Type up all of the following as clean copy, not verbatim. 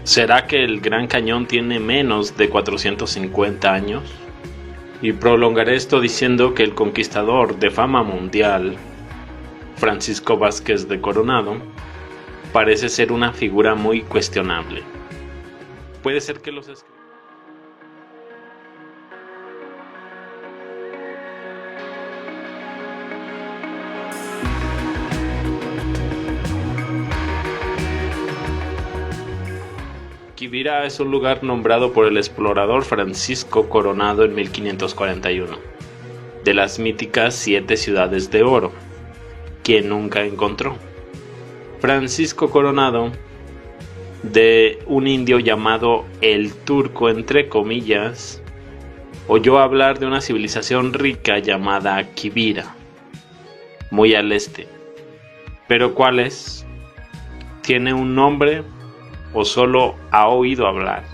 ¿Será que el Gran Cañón tiene menos de 450 años? Y prolongaré esto diciendo que el conquistador de fama mundial, Francisco Vázquez de Coronado, parece ser una figura muy cuestionable. Puede ser que los Quivira es un lugar nombrado por el explorador Francisco Coronado en 1541, de las míticas 7 ciudades de oro, quien nunca encontró. Francisco Coronado, de un indio llamado el Turco entre comillas, oyó hablar de una civilización rica llamada Quivira, muy al este. ¿Pero cuál es? ¿Tiene un nombre o solo ha oído hablar?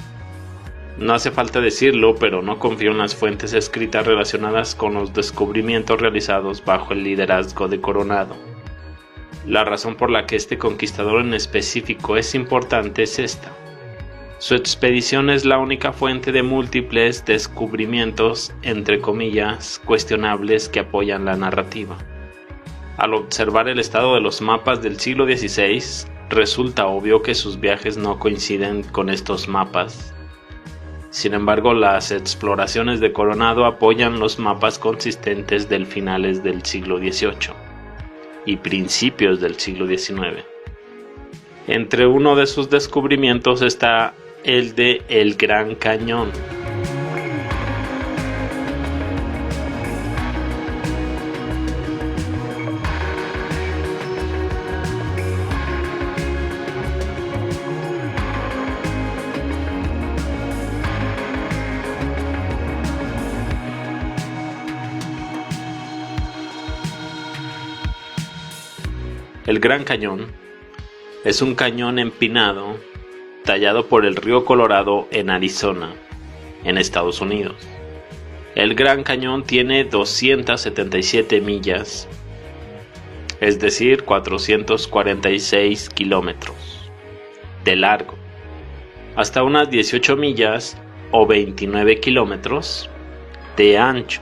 No hace falta decirlo, pero no confío en las fuentes escritas relacionadas con los descubrimientos realizados bajo el liderazgo de Coronado. La razón por la que este conquistador en específico es importante es esta: su expedición es la única fuente de múltiples descubrimientos, entre comillas, cuestionables que apoyan la narrativa. Al observar el estado de los mapas del siglo XVI, resulta obvio que sus viajes no coinciden con estos mapas. Sin embargo, las exploraciones de Coronado apoyan los mapas consistentes del finales del siglo XVIII y principios del siglo XIX. Entre uno de sus descubrimientos está el de el Gran Cañón. El Gran Cañón es un cañón empinado tallado por el río Colorado en Arizona, en Estados Unidos. El Gran Cañón tiene 277 millas, es decir, 446 kilómetros de largo, hasta unas 18 millas o 29 kilómetros de ancho,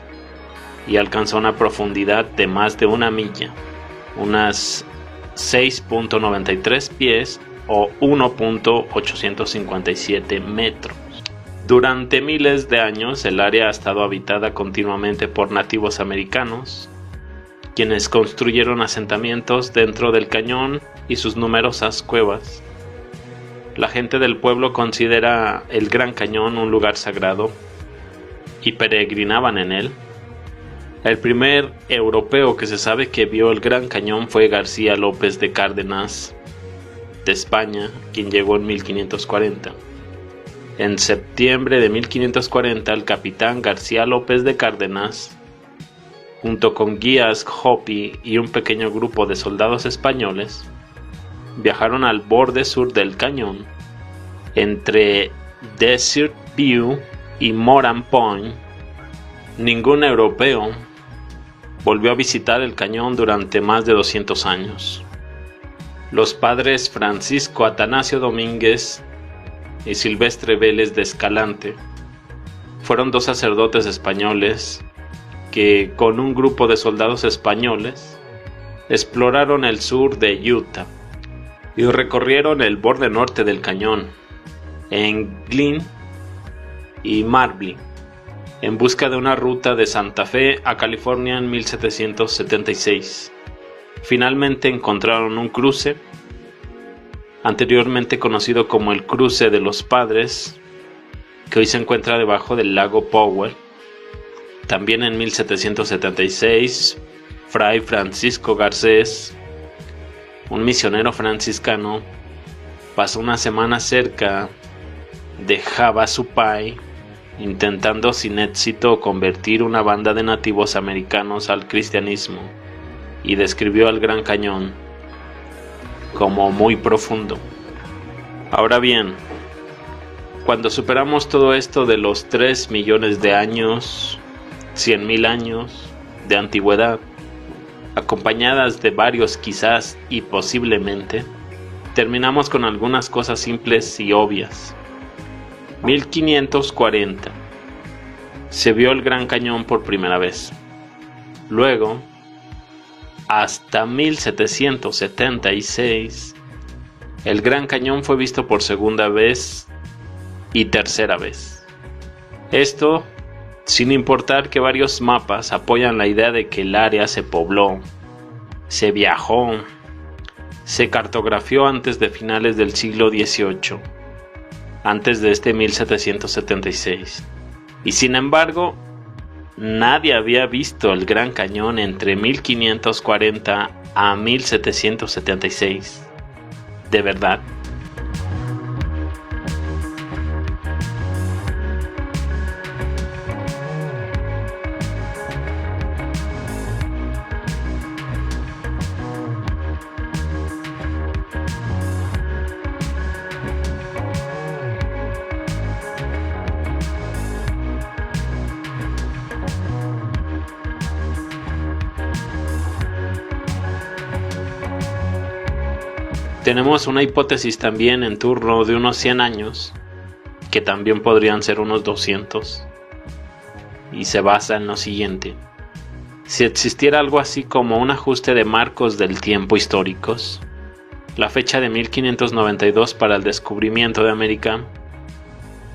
y alcanza una profundidad de más de una milla, unas 6.93 pies o 1.857 metros. Durante miles de años el área ha estado habitada continuamente por nativos americanos, quienes construyeron asentamientos dentro del cañón y sus numerosas cuevas. La gente del pueblo considera el Gran Cañón un lugar sagrado y peregrinaban en él. El primer europeo que se sabe que vio el Gran Cañón fue García López de Cárdenas, de España, quien llegó en 1540. En septiembre de 1540, el capitán García López de Cárdenas, junto con guías Hopi y un pequeño grupo de soldados españoles, viajaron al borde sur del cañón, entre Desert View y Moran Point. Ningún europeo volvió a visitar el cañón durante más de 200 años. Los padres Francisco Atanasio Domínguez y Silvestre Vélez de Escalante fueron 2 sacerdotes españoles que, con un grupo de soldados españoles, exploraron el sur de Utah y recorrieron el borde norte del cañón, en Glen y Marble, en busca de una ruta de Santa Fe a California en 1776. Finalmente encontraron un cruce, anteriormente conocido como el Cruce de los Padres, que hoy se encuentra debajo del lago Powell. También en 1776, Fray Francisco Garcés, un misionero franciscano, pasó una semana cerca de Havasupai, intentando sin éxito convertir una banda de nativos americanos al cristianismo, y describió al Gran Cañón como muy profundo. Ahora bien, cuando superamos todo esto de los 3 millones de años, 100,000 años de antigüedad, acompañadas de varios quizás y posiblemente, Terminamos con algunas cosas simples y obvias. 1540. Se vio el Gran Cañón por primera vez. Luego, hasta 1776, el Gran Cañón fue visto por segunda vez y tercera vez. Esto sin importar que varios mapas apoyan la idea de que el área se pobló, se viajó, se cartografió antes de finales del siglo XVIII, antes de 1776. Y sin embargo, nadie había visto el Gran Cañón entre 1540 a 1776. ¿De verdad? Tenemos una hipótesis también en turno de unos 100 años, que también podrían ser unos 200, y se basa en lo siguiente. Si existiera algo así como un ajuste de marcos del tiempo históricos, la fecha de 1592 para el descubrimiento de América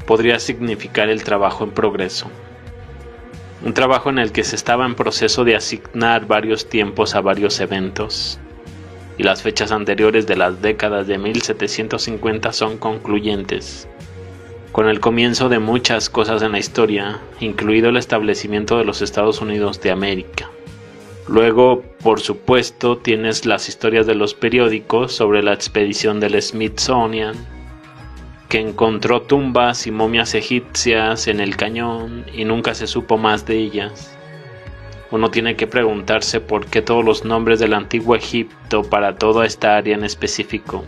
podría significar el trabajo en progreso. Un trabajo en el que se estaba en proceso de asignar varios tiempos a varios eventos, y las fechas anteriores de las décadas de 1750 son concluyentes, con el comienzo de muchas cosas en la historia, incluido el establecimiento de los Estados Unidos de América. Luego, por supuesto, tienes las historias de los periódicos sobre la expedición del Smithsonian, que encontró tumbas y momias egipcias en el cañón y nunca se supo más de ellas. Uno tiene que preguntarse por qué todos los nombres del antiguo Egipto para toda esta área en específico,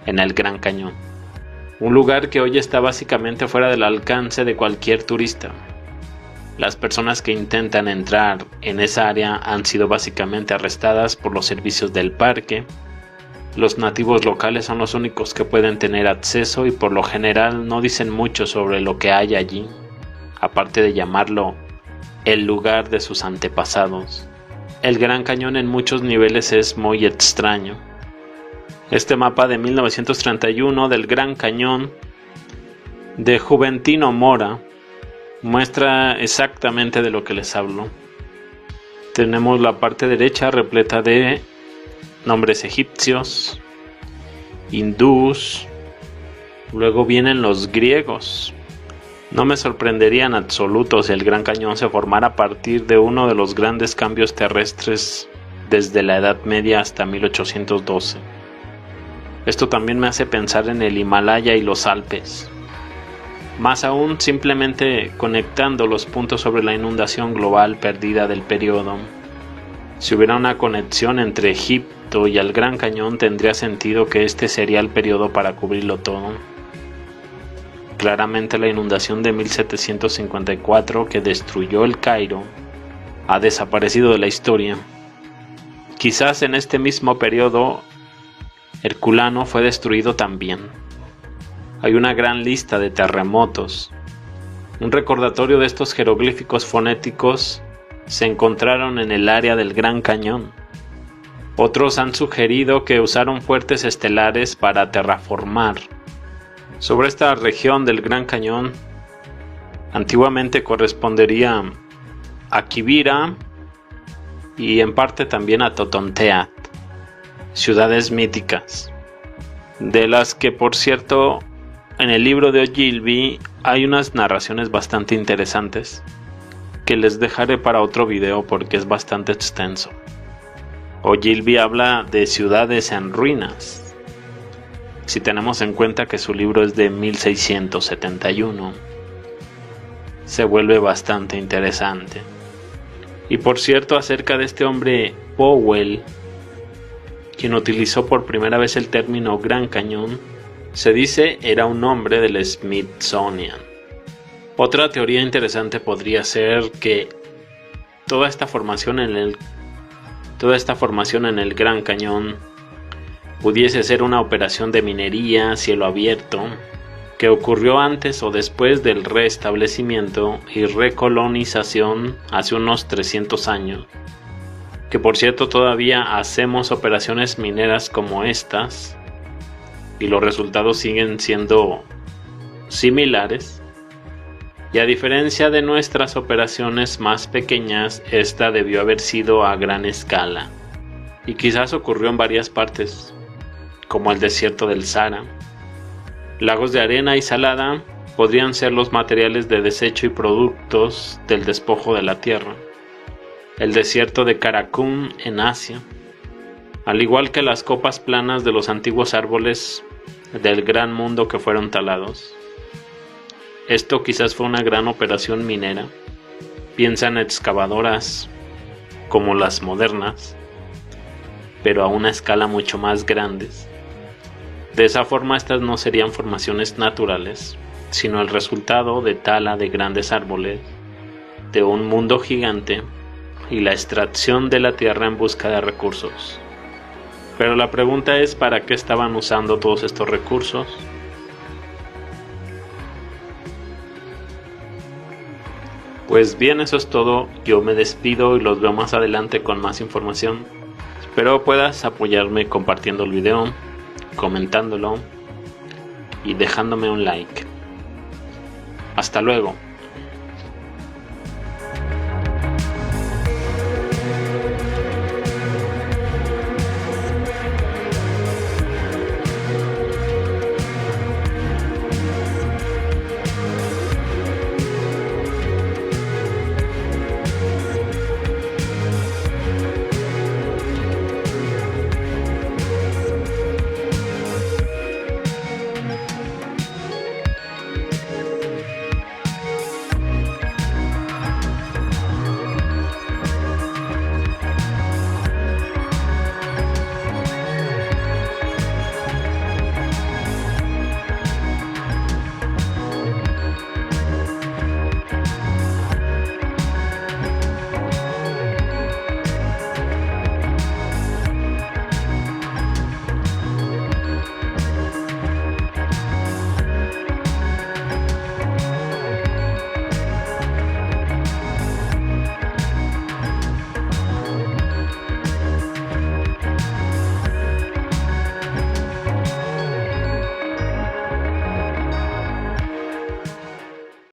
en el Gran Cañón. Un lugar que hoy está básicamente fuera del alcance de cualquier turista. Las personas que intentan entrar en esa área han sido básicamente arrestadas por los servicios del parque. Los nativos locales son los únicos que pueden tener acceso y por lo general no dicen mucho sobre lo que hay allí, aparte de llamarlo el lugar de sus antepasados. El Gran Cañón en muchos niveles es muy extraño. Este mapa de 1931 del Gran Cañón de Juventino Mora muestra exactamente de lo que les hablo. Tenemos la parte derecha repleta de nombres egipcios, hindús, luego vienen los griegos. No me sorprendería en absoluto si el Gran Cañón se formara a partir de uno de los grandes cambios terrestres desde la Edad Media hasta 1812. Esto también me hace pensar en el Himalaya y los Alpes. Más aún, simplemente conectando los puntos sobre la inundación global perdida del periodo. Si hubiera una conexión entre Egipto y el Gran Cañón, tendría sentido que este sería el periodo para cubrirlo todo. Claramente la inundación de 1754 que destruyó el Cairo ha desaparecido de la historia. Quizás en este mismo periodo Herculano fue destruido también. Hay una gran lista de terremotos. Un recordatorio de estos jeroglíficos fonéticos se encontraron en el área del Gran Cañón. Otros han sugerido que usaron fuertes estelares para terraformar. Sobre esta región del Gran Cañón, antiguamente correspondería a Quivira y en parte también a Totonteat, ciudades míticas, de las que por cierto en el libro de Ogilvy hay unas narraciones bastante interesantes que les dejaré para otro video porque es bastante extenso. Ogilvy habla de ciudades en ruinas. Si tenemos en cuenta que su libro es de 1671, se vuelve bastante interesante. Y por cierto, acerca de este hombre Powell, quien utilizó por primera vez el término Gran Cañón, se dice era un hombre del Smithsonian. Otra teoría interesante podría ser que toda esta formación en el Gran Cañón pudiese ser una operación de minería a cielo abierto, que ocurrió antes o después del restablecimiento y recolonización hace unos 300 años, que por cierto todavía hacemos operaciones mineras como estas, y los resultados siguen siendo similares, y a diferencia de nuestras operaciones más pequeñas, esta debió haber sido a gran escala, y quizás ocurrió en varias partes, como el desierto del Sahara. Lagos de arena y salada podrían ser los materiales de desecho y productos del despojo de la tierra. El desierto de Karakum en Asia, al igual que las copas planas de los antiguos árboles del gran mundo que fueron talados. Esto quizás fue una gran operación minera. Piensa en excavadoras como las modernas, pero a una escala mucho más grandes. De esa forma estas no serían formaciones naturales, sino el resultado de tala de grandes árboles, de un mundo gigante y la extracción de la tierra en busca de recursos. Pero la pregunta es, ¿para qué estaban usando todos estos recursos? Pues bien, eso es todo. Yo me despido y los veo más adelante con más información. Espero puedas apoyarme compartiendo el video, comentándolo y dejándome un like. Hasta luego.